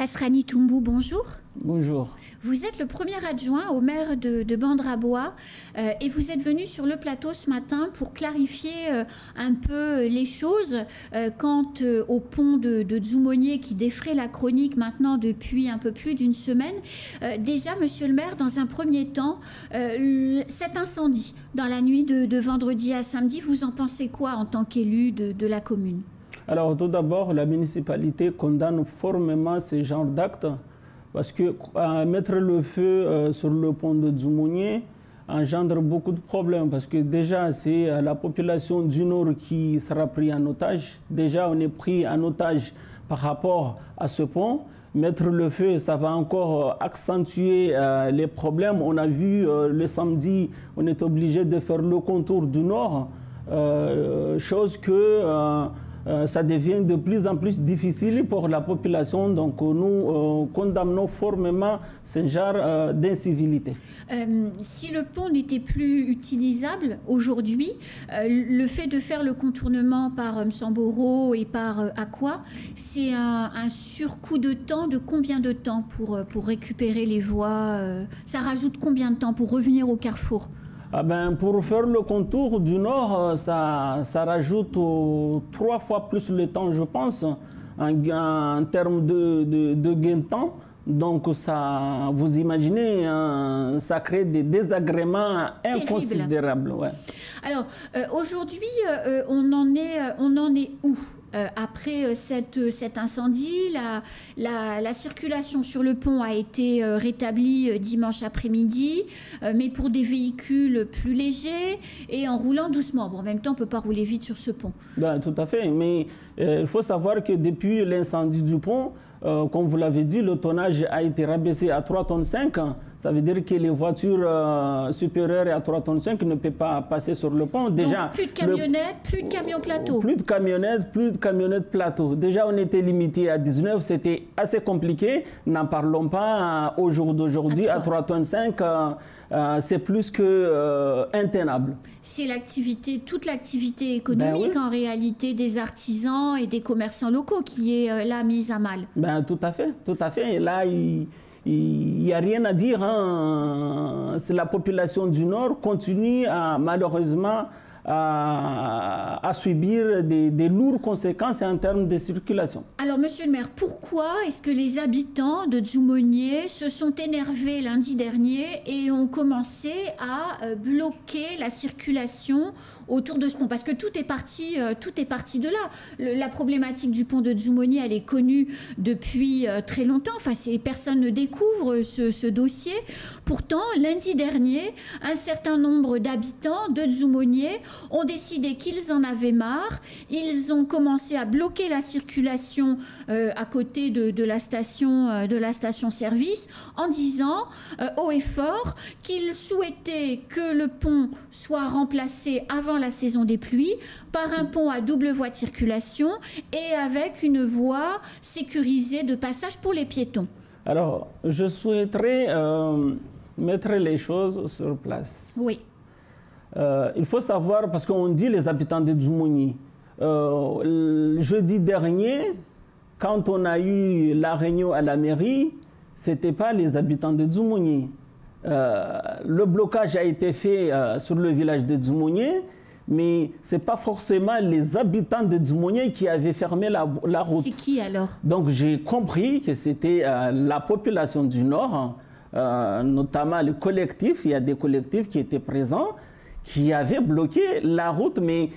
Asrani Toumbou, bonjour. Bonjour. Vous êtes le premier adjoint au maire de Bandrabois et vous êtes venu sur le plateau ce matin pour clarifier un peu les choses quant au pont de Dzoumogné qui défraie la chronique maintenant depuis un peu plus d'une semaine. Déjà, monsieur le maire, dans un premier temps, cet incendie dans la nuit de vendredi à samedi, vous en pensez quoi en tant qu'élu de la commune ? Alors tout d'abord, la municipalité condamne formellement ce genre d'actes parce que mettre le feu sur le pont de Dzoumogné engendre beaucoup de problèmes parce que déjà c'est la population du Nord qui sera prise en otage. Déjà on est pris en otage par rapport à ce pont. Mettre le feu, ça va encore accentuer les problèmes. On a vu le samedi, on est obligé de faire le contour du Nord, chose que ça devient de plus en plus difficile pour la population. Donc nous condamnons formellement ce genre d'incivilité. Si le pont n'était plus utilisable aujourd'hui, le fait de faire le contournement par Msamboro et par Aqua, c'est un surcoût de temps de combien de temps pour récupérer les voies ça rajoute combien de temps pour revenir au carrefour? Ah ben, pour faire le contour du Nord, ça rajoute 3 fois plus le temps, je pense, en termes de gain de temps. Donc, ça, vous imaginez, ça crée des désagréments inconsidérables. Ouais. Alors, aujourd'hui, on en est où après cet incendie? La circulation sur le pont a été rétablie dimanche après-midi, mais pour des véhicules plus légers et en roulant doucement. Bon, en même temps, on ne peut pas rouler vite sur ce pont. Ben, tout à fait, mais il faut savoir que depuis l'incendie du pont, comme vous l'avez dit, le tonnage a été rabaissé à 3,5 tonnes. Ça veut dire que les voitures supérieures à 3,5 tonnes ne peuvent pas passer sur le pont. Déjà, donc, plus de camionnettes, plus de camions plateaux. Plus de camionnettes plateaux. Déjà, on était limité à 19, c'était assez compliqué. N'en parlons pas au jour d'aujourd'hui, à 3,5 tonnes. C'est plus que intenable. C'est toute l'activité économique en réalité des artisans et des commerçants locaux qui est là mise à mal. Ben, tout à fait, tout à fait. Et là, il n'y a rien à dire. Hein. La population du Nord continue malheureusement à subir des lourdes conséquences en termes de circulation. Alors, monsieur le maire, pourquoi est-ce que les habitants de Dzoumogné se sont énervés lundi dernier et ont commencé à bloquer la circulation autour de ce pont? Parce que tout est parti de là. La problématique du pont de Dzoumogné, elle est connue depuis très longtemps. Enfin, personne ne découvre ce dossier. Pourtant, lundi dernier, un certain nombre d'habitants de Dzoumogné ont décidé qu'ils en avaient marre. Ils ont commencé à bloquer la circulation à côté de la station-service en disant haut et fort qu'ils souhaitaient que le pont soit remplacé avant la saison des pluies par un pont à double voie de circulation et avec une voie sécurisée de passage pour les piétons. Alors, je souhaiterais mettre les choses sur place. Oui. Il faut savoir, parce qu'on dit les habitants de Dzoumogné, jeudi dernier, quand on a eu la réunion à la mairie, ce n'était pas les habitants de Dzoumogné. Le blocage a été fait sur le village de Dzoumogné, mais ce n'est pas forcément les habitants de Dzoumogné qui avaient fermé la route. C'est qui alors? Donc j'ai compris que c'était la population du Nord, notamment les collectifs. Il y a des collectifs qui étaient présents, qui avaient bloqué la route, mais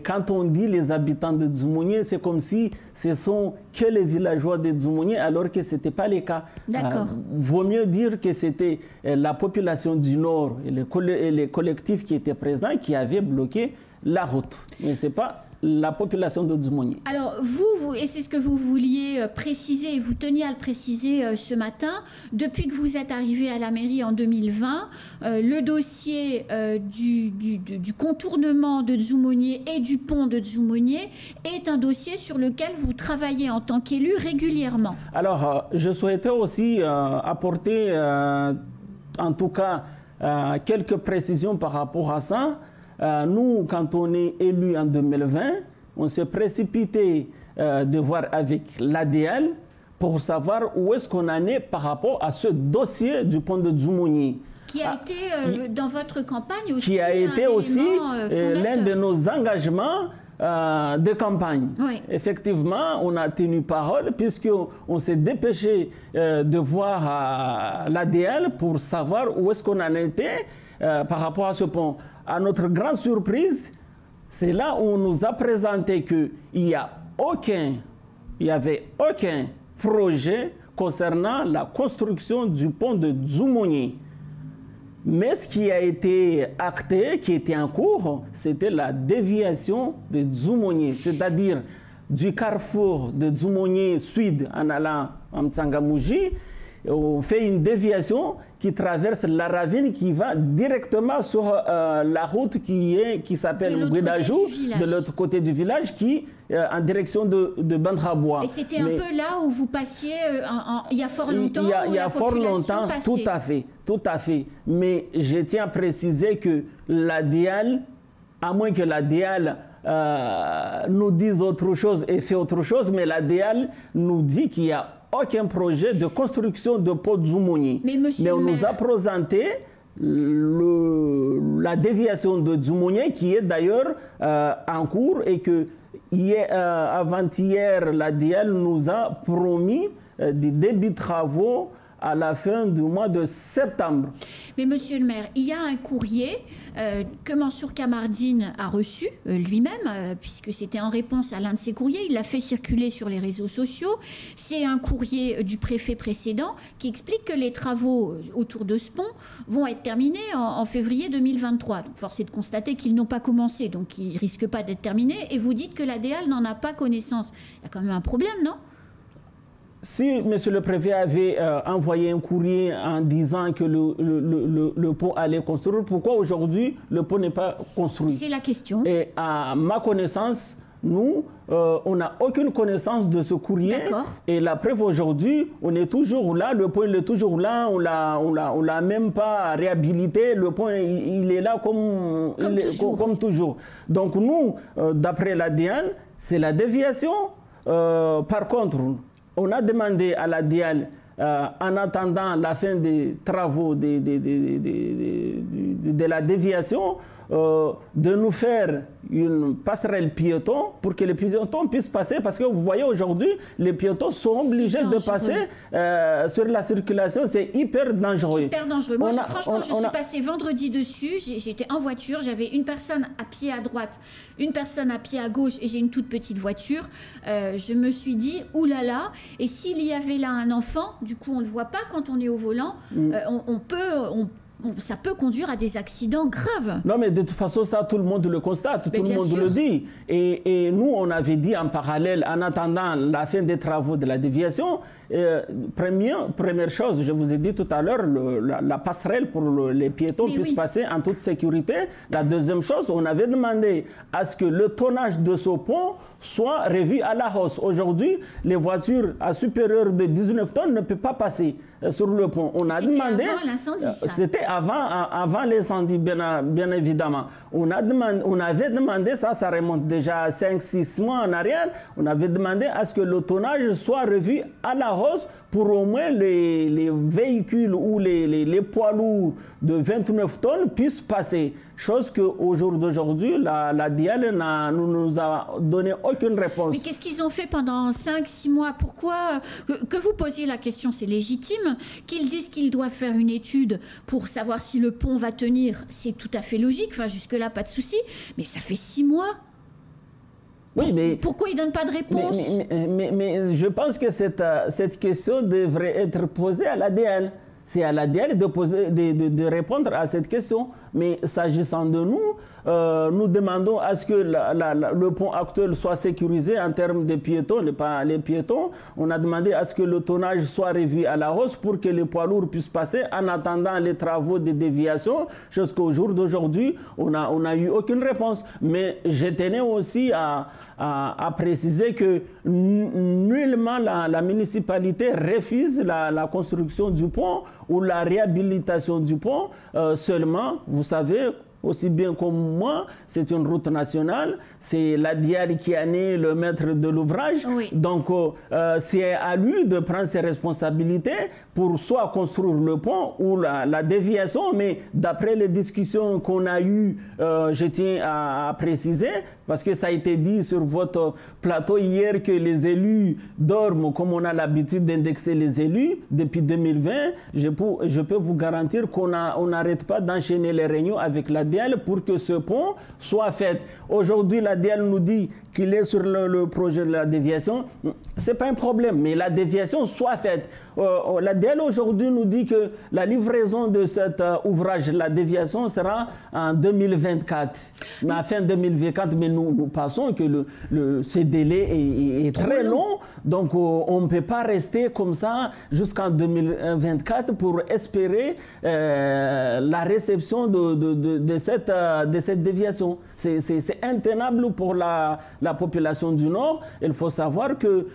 quand on dit les habitants de Dzoumogné, c'est comme si ce sont que les villageois de Dzoumogné, alors que ce n'était pas le cas. D'accord. Vaut mieux dire que c'était la population du Nord et les collectifs qui étaient présents qui avaient bloqué la route. Mais ce n'est pas la population de Dzoumogné. Alors vous, et c'est ce que vous vouliez préciser, et vous teniez à le préciser ce matin, depuis que vous êtes arrivé à la mairie en 2020, le dossier du contournement de Dzoumogné et du pont de Dzoumogné est un dossier sur lequel vous travaillez en tant qu'élu régulièrement. Alors, je souhaitais aussi apporter, en tout cas, quelques précisions par rapport à ça. Nous, quand on est élu en 2020, on s'est précipité de voir avec l'ADL pour savoir où est-ce qu'on en est par rapport à ce dossier du pont de Dzoumogny. Qui a été dans votre campagne aussi. Qui a été aussi l'un de nos engagements de campagne. Oui. Effectivement, on a tenu parole puisqu'on s'est dépêché de voir l'ADL pour savoir où est-ce qu'on en était par rapport à ce pont. À notre grande surprise, c'est là où on nous a présenté qu'il n'y avait aucun projet concernant la construction du pont de Dzoumogny. Mais ce qui a été acté, qui était en cours, c'était la déviation de Dzoumogny, c'est-à-dire du carrefour de Dzoumogny Sud en allant en Mtsangamouji. On fait une déviation qui traverse la ravine qui va directement sur la route qui s'appelle Guédajou, de l'autre côté du village, qui en direction de Bandrabois. Et c'était un peu là où vous passiez il y a fort longtemps. Il y a fort longtemps, tout à fait. Mais je tiens à préciser que l'ADL, à moins que l'ADL nous dise autre chose et fait autre chose, mais l'ADL nous dit qu'il y a aucun projet de construction de pont Dzoumogny. Mais on nous a présenté la déviation de Dzoumogny qui est d'ailleurs en cours et que avant-hier, l'ADL nous a promis des débuts de travaux à la fin du mois de septembre. Mais monsieur le maire, il y a un courrier que Mansour Kamardine a reçu lui-même, puisque c'était en réponse à l'un de ses courriers. Il l'a fait circuler sur les réseaux sociaux. C'est un courrier du préfet précédent qui explique que les travaux autour de ce pont vont être terminés en février 2023. Donc, force est de constater qu'ils n'ont pas commencé, donc ils ne risquent pas d'être terminés. Et vous dites que l'ADL n'en a pas connaissance. Il y a quand même un problème, non ? Si monsieur le préfet avait envoyé un courrier en disant que le pont allait construire, pourquoi aujourd'hui le pont n'est pas construit? C'est la question. Et à ma connaissance, nous, on n'a aucune connaissance de ce courrier. Et la preuve aujourd'hui, on est toujours là, le pont il est toujours là, on l'a même pas réhabilité, le pont il est là comme toujours. Donc nous, d'après l'ADN, c'est la déviation. Par contre, on a demandé à l'ADL, en attendant la fin des travaux de la déviation, de nous faire une passerelle piéton pour que les piétons puissent passer, parce que vous voyez aujourd'hui, les piétons sont obligés de passer sur la circulation, c'est hyper dangereux. Hyper dangereux. Moi, franchement, je suis passée vendredi dessus, j'étais en voiture, j'avais une personne à pied à droite, une personne à pied à gauche et j'ai une toute petite voiture. Je me suis dit, oulala, et s'il y avait là un enfant, du coup on ne le voit pas quand on est au volant, ça peut conduire à des accidents graves. Non, mais de toute façon, ça, tout le monde le constate, tout le monde le dit. Et nous, on avait dit en parallèle, en attendant la fin des travaux de la déviation, première chose, je vous ai dit tout à l'heure, la passerelle pour les piétons puissent passer en toute sécurité. La deuxième chose, on avait demandé à ce que le tonnage de ce pont soit revu à la hausse. Aujourd'hui, les voitures à supérieur de 19 tonnes ne peuvent pas passer sur le pont. On a demandé... C'était avant l'incendie, bien évidemment. On avait demandé, ça remonte déjà à 5-6 mois en arrière, on avait demandé à ce que le tonnage soit revu à la hausse pour au moins les véhicules ou les poids lourds de 29 tonnes puissent passer. Chose qu'au jour d'aujourd'hui, la DIAL ne nous a donné aucune réponse. Mais qu'est-ce qu'ils ont fait pendant 5-6 mois? Pourquoi que vous posiez la question, c'est légitime. Qu'ils disent qu'ils doivent faire une étude pour savoir si le pont va tenir, c'est tout à fait logique. Enfin, jusque-là, pas de souci. Mais ça fait 6 mois. Oui, mais pourquoi ils ne donnent pas de réponse? Mais je pense que cette question devrait être posée à l'ADL. C'est à l'ADL de répondre à cette question. Mais s'agissant de nous, nous demandons à ce que le pont actuel soit sécurisé en termes de piétons, les piétons. On a demandé à ce que le tonnage soit revu à la hausse pour que les poids lourds puissent passer en attendant les travaux de déviation, chose qu'au jour d'aujourd'hui, on n'a eu aucune réponse. Mais je tenais aussi à préciser que nullement la municipalité refuse la construction du pont ou la réhabilitation du pont. Seulement, vous savez, aussi bien comme moi, c'est une route nationale. C'est l'ADIAL qui en est le maître de l'ouvrage. Oui. Donc, c'est à lui de prendre ses responsabilités pour soit construire le pont ou la déviation. Mais d'après les discussions qu'on a eues, je tiens à préciser, parce que ça a été dit sur votre plateau hier que les élus dorment comme on a l'habitude d'indexer les élus depuis 2020. Je peux vous garantir qu'on n'arrête pas d'enchaîner les réunions avec l'ADL pour que ce pont soit fait. Aujourd'hui, l'ADL nous dit qu'il est sur le projet de la déviation. Ce n'est pas un problème, mais la déviation soit faite. L'ADL aujourd'hui nous dit que la livraison de cet ouvrage, la déviation, sera en 2024. Mais à fin 2024, mais nous pensons que ce délai est très long. Donc, on ne peut pas rester comme ça jusqu'en 2024 pour espérer la réception de cette déviation. C'est intenable pour la population du Nord. Il faut savoir que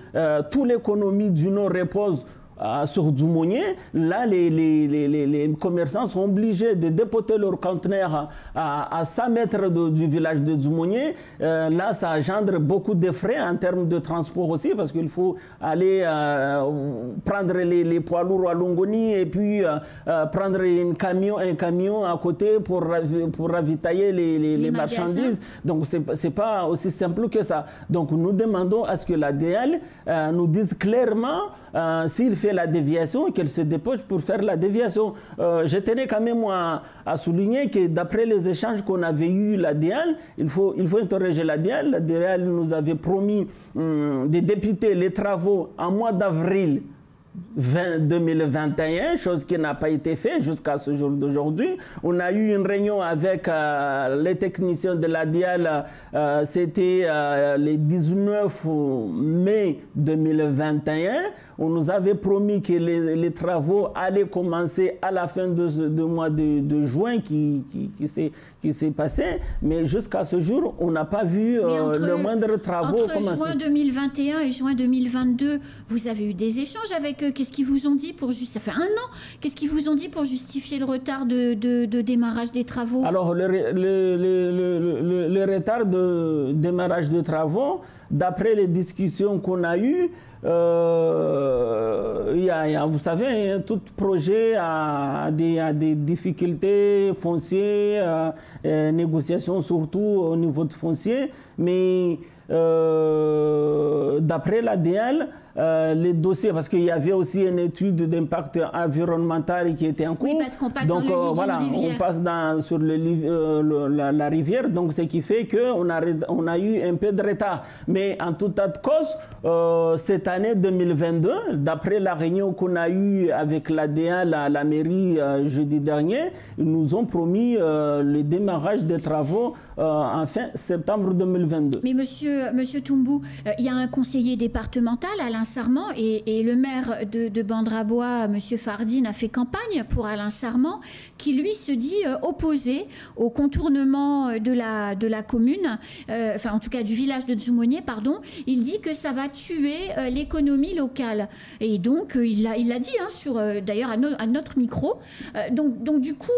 toute l'économie du Nord repose sur Dzoumogné. Là, les commerçants sont obligés de dépoter leurs conteneurs à 100 mètres du village de Dzoumogné. Là, ça engendre beaucoup de frais en termes de transport aussi, parce qu'il faut aller prendre les poids lourds à Longoni et puis prendre un camion à côté pour ravitailler les marchandises. Donc, c'est pas aussi simple que ça. Donc, nous demandons à ce que l'ADL nous dise clairement s'il fait la déviation, qu'elle se dépêche pour faire la déviation. Je tenais quand même à souligner que d'après les échanges qu'on avait eus, l'ADL, il faut interroger l'ADL. L'ADL nous avait promis de débuter les travaux en mois d'avril 2021, chose qui n'a pas été faite jusqu'à ce jour d'aujourd'hui. On a eu une réunion avec les techniciens de l'ADIAL, c'était le 19 mai 2021. On nous avait promis que les travaux allaient commencer à la fin du mois de juin qui s'est passé, mais jusqu'à ce jour, on n'a pas vu le moindre travaux commencer. Entre juin 2021 et juin 2022, vous avez eu des échanges avec eux. Qu'est-ce qu'ils vous ont dit pour ça fait un an. Qu'est-ce qu'ils vous ont dit pour justifier le retard de démarrage des travaux? Alors, le retard de démarrage des travaux, d'après les discussions qu'on a eues, vous savez, tout projet a des difficultés foncières, négociations surtout au niveau de foncier, mais d'après l'ADL, les dossiers, parce qu'il y avait aussi une étude d'impact environnemental qui était en cours. Oui, parce qu'on passe dans le lit d'une rivière. On passe sur la rivière, donc ce qui fait qu'on a eu un peu de retard. Mais en tout état de cause, cette année 2022, d'après la réunion qu'on a eue avec l'ADL à la mairie jeudi dernier, ils nous ont promis le démarrage des travaux en fin septembre 2022. Mais monsieur Toumbou, il y a un conseiller départemental, Alain Sarment, et le maire de Bandrabois, monsieur Fardine, a fait campagne pour Alain Sarment, qui lui se dit opposé au contournement de la commune, enfin en tout cas du village de Dzoumogné, pardon. Il dit que ça va tuer l'économie locale. Et donc il l'a dit, d'ailleurs à notre micro. Donc du coup,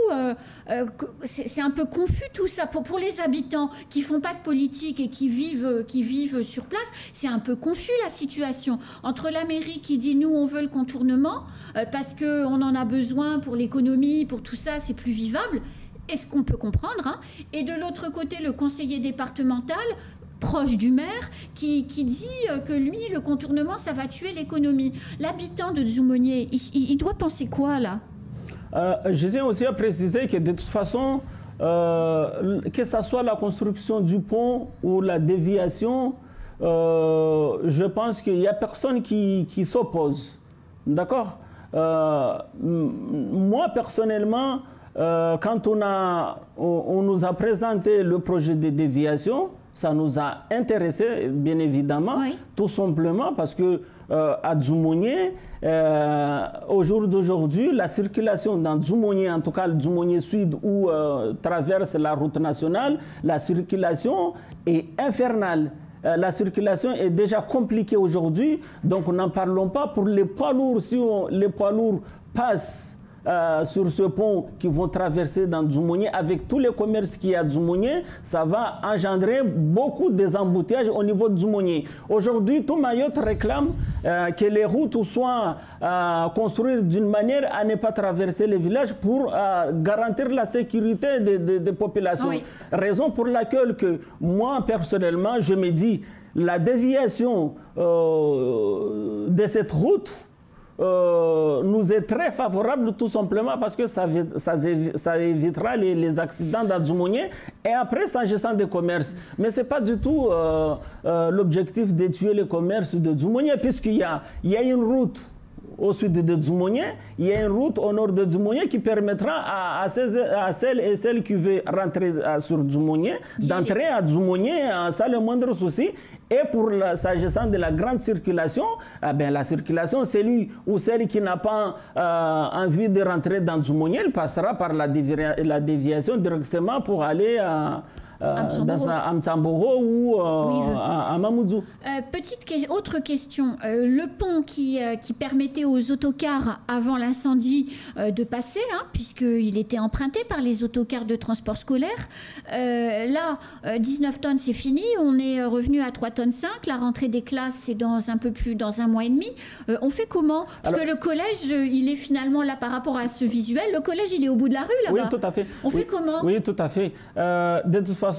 c'est un peu confus tout ça. Pour les habitants qui font pas de politique et qui vivent sur place, c'est un peu confus la situation. Entre la mairie qui dit nous on veut le contournement parce qu'on en a besoin pour l'économie, pour tout ça, c'est plus vivable, est-ce qu'on peut comprendre, hein, et de l'autre côté le conseiller départemental proche du maire qui dit que lui le contournement ça va tuer l'économie. L'habitant de Dzoumogné, il doit penser quoi là? Je tiens aussi à préciser que de toute façon, que ce soit la construction du pont ou la déviation, je pense qu'il n'y a personne qui s'oppose. D'accord? Moi, personnellement, quand on nous a présenté le projet de déviation, ça nous a intéressés, bien évidemment, oui. Tout simplement parce que à Dzoumogné, au jour d'aujourd'hui, la circulation dans Dzoumogné, en tout cas le Dzoumogné Sud où traverse la route nationale, la circulation est infernale. La circulation est déjà compliquée aujourd'hui, donc n'en parlons pas pour les poids lourds. Si les poids lourds passent sur ce pont qui vont traverser dans Dzoumogné, avec tous les commerces qu'il y a à Dzoumogné, ça va engendrer beaucoup des embouteillages au niveau de Dzoumogné. Aujourd'hui, tout Mayotte réclame que les routes soient construites d'une manière à ne pas traverser les villages pour garantir la sécurité des populations. Oui. Raison pour laquelle que moi, personnellement, je me dis la déviation de cette route nous est très favorable, tout simplement parce que ça évitera les accidents dans Dzoumogné. Et après, s'agissant des commerces, mais ce n'est pas du tout l'objectif de tuer les commerces de Dzoumogné, puisqu'il y a une route au sud de Dzoumogné, il y a une route au nord de Dzoumogné qui permettra à celles et celles qui veulent rentrer sur Dzoumogné d'entrer à Dzoumogné sans le moindre souci. Et pour s'agissant de la grande circulation, la circulation, celui ou celle qui n'a pas envie de rentrer dans Dzoumogné, elle passera par la déviation directement pour aller à Mtsamboro ou à Mamoudzou. Autre question. Le pont qui permettait aux autocars avant l'incendie de passer, puisqu'il était emprunté par les autocars de transport scolaire. Là, 19 tonnes, c'est fini. On est revenu à 3,5 tonnes. La rentrée des classes, c'est dans un mois et demi. On fait comment? Parce que le collège, il est finalement là par rapport à ce visuel. Le collège, il est au bout de la rue, là-bas. Oui, tout à fait. On fait comment? Oui, tout à fait. De toute façon,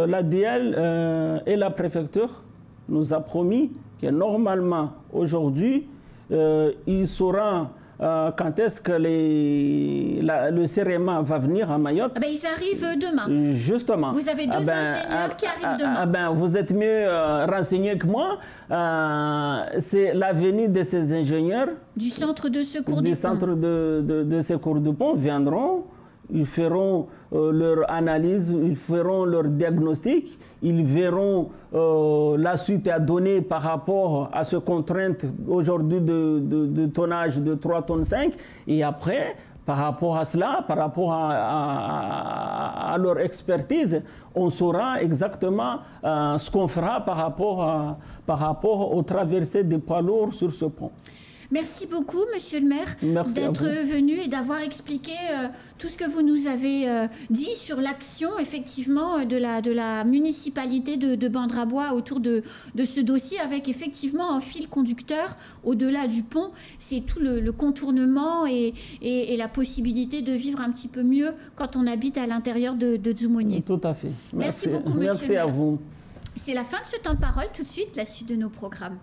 l'ADL et la préfecture nous a promis que normalement, aujourd'hui, il saura quand est-ce que le CEREMA va venir à Mayotte. Ils arrivent demain. Justement. Vous avez deux ingénieurs qui arrivent demain. Vous êtes mieux renseignés que moi. C'est la venue de ces ingénieurs. Du centre de secours du centre de secours du pont viendront. Ils feront leur analyse, ils feront leur diagnostic, ils verront la suite à donner par rapport à ce contrainte aujourd'hui de tonnage de 3,5 tonnes. Et après, par rapport à cela, par rapport à leur expertise, on saura exactement ce qu'on fera par rapport aux traversées des poids lourds sur ce pont. Merci beaucoup, Monsieur le maire, d'être venu et d'avoir expliqué tout ce que vous nous avez dit sur l'action, effectivement, de la municipalité de Bandrabois autour de ce dossier, avec effectivement un fil conducteur au-delà du pont. C'est tout le contournement et la possibilité de vivre un petit peu mieux quand on habite à l'intérieur de Dzoumogné. Tout à fait. Merci beaucoup, Monsieur le maire. Merci à vous. C'est la fin de ce temps de parole. Tout de suite, la suite de nos programmes.